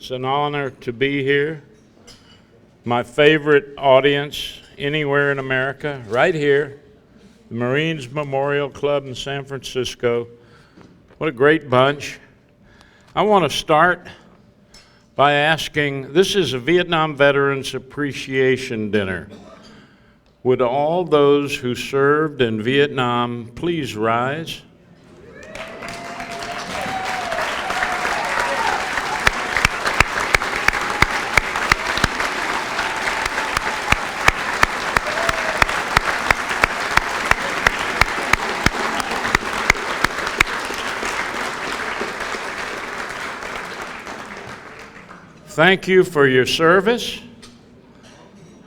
It's an honor to be here. My favorite audience anywhere in America, right here, the Marines Memorial Club in San Francisco. What a great bunch. I want to start by asking, this is a Vietnam Veterans Appreciation Dinner. Would all those who served in Vietnam please rise? Thank you for your service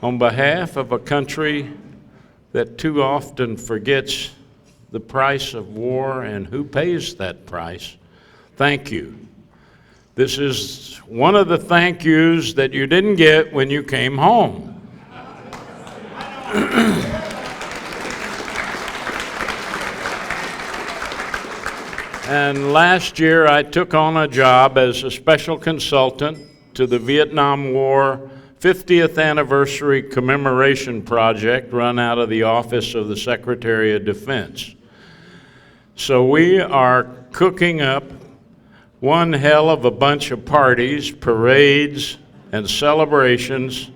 on behalf of a country that too often forgets the price of war and who pays that price. Thank you. This is one of the thank yous that you didn't get when you came home. And last year I took on a job as a special consultant to the Vietnam War 50th Anniversary Commemoration Project run out of the Office of the Secretary of Defense. So we are cooking up one hell of a bunch of parties, parades, and celebrations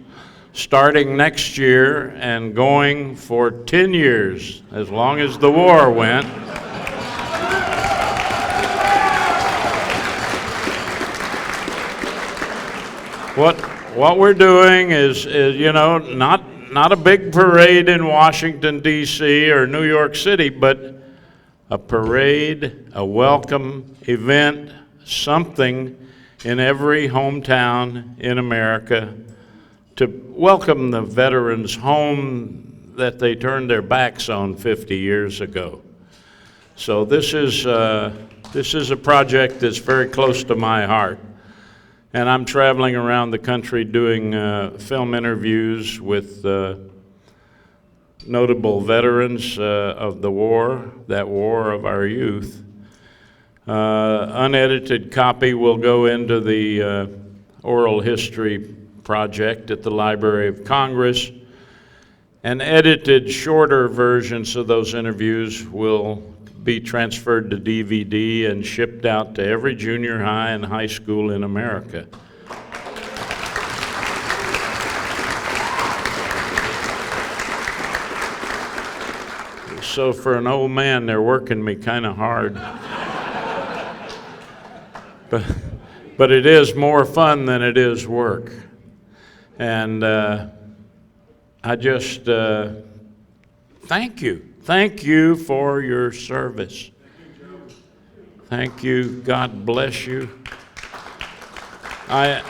starting next year and going for 10 years, as long as the war went. What we're doing is not a big parade in Washington, D.C. or New York City, but a parade, a welcome event, something in every hometown in America to welcome the veterans home that they turned their backs on 50 years ago. So this is a project that's very close to my heart. And I'm traveling around the country doing film interviews with notable veterans of the war, that war of our youth. Unedited copy will go into the oral history project at the Library of Congress. And edited shorter versions of those interviews will be transferred to DVD and shipped out to every junior high and high school in America. So for an old man, they're working me kind of hard. But it is more fun than it is work. And I just thank you. Thank you for your service. Thank you. God bless you. I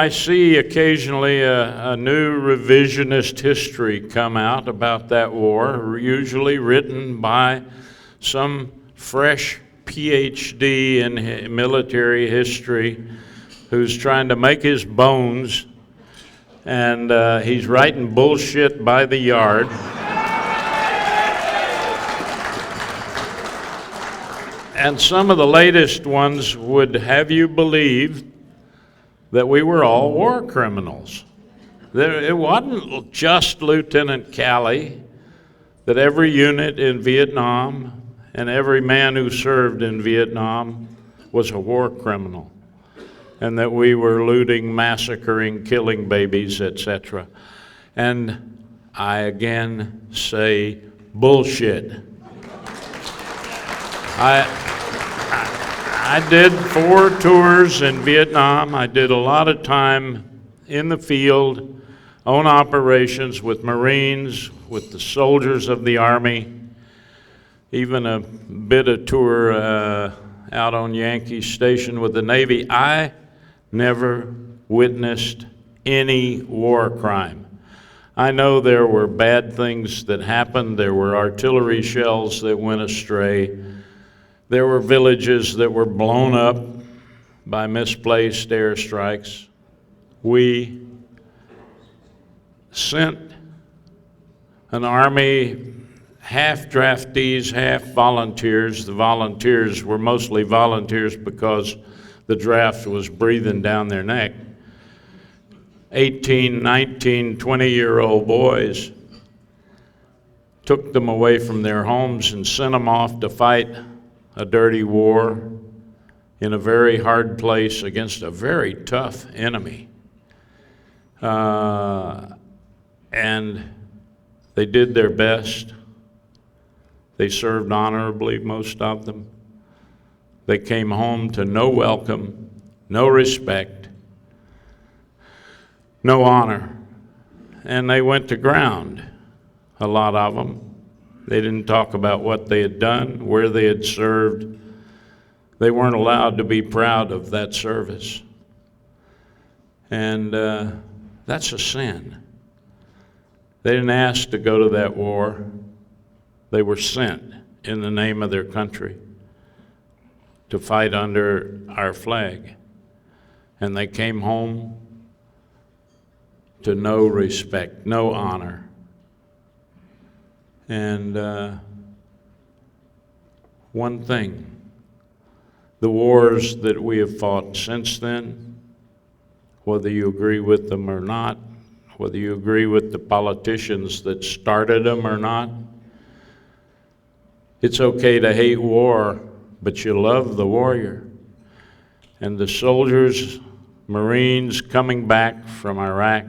see occasionally a new revisionist history come out about that war, usually written by some fresh PhD in military history who's trying to make his bones. And he's writing bullshit by the yard. And some of the latest ones would have you believe that we were all war criminals. It wasn't just Lieutenant Calley, that every unit in Vietnam and every man who served in Vietnam was a war criminal, and that we were looting, massacring, killing babies, etc. And I again say bullshit. I did 4 tours in Vietnam. I did a lot of time in the field, on operations with Marines, with the soldiers of the Army, even a bit of tour out on Yankee Station with the Navy. I never witnessed any war crime. I know there were bad things that happened. There were artillery shells that went astray. There were villages that were blown up by misplaced airstrikes. We sent an army, half draftees, half volunteers. The volunteers were mostly volunteers because the draft was breathing down their neck. 18, 19, 20-year-old boys took them away from their homes and sent them off to fight a dirty war in a very hard place against a very tough enemy. And they did their best. They served honorably, most of them. They came home to no welcome, no respect, no honor, and they went to ground, a lot of them. They didn't talk about what they had done, where they had served. They weren't allowed to be proud of that service. And that's a sin. They didn't ask to go to that war. They were sent in the name of their country to fight under our flag. And they came home to no respect, no honor. And one thing, the wars that we have fought since then, whether you agree with them or not, whether you agree with the politicians that started them or not, it's okay to hate war, but you love the warrior. And the soldiers, Marines coming back from Iraq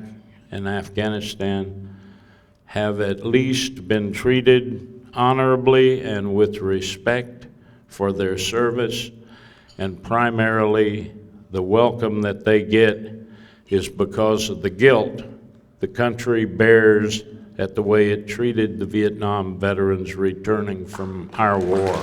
and Afghanistan have at least been treated honorably and with respect for their service, and primarily the welcome that they get is because of the guilt the country bears at the way it treated the Vietnam veterans returning from our war.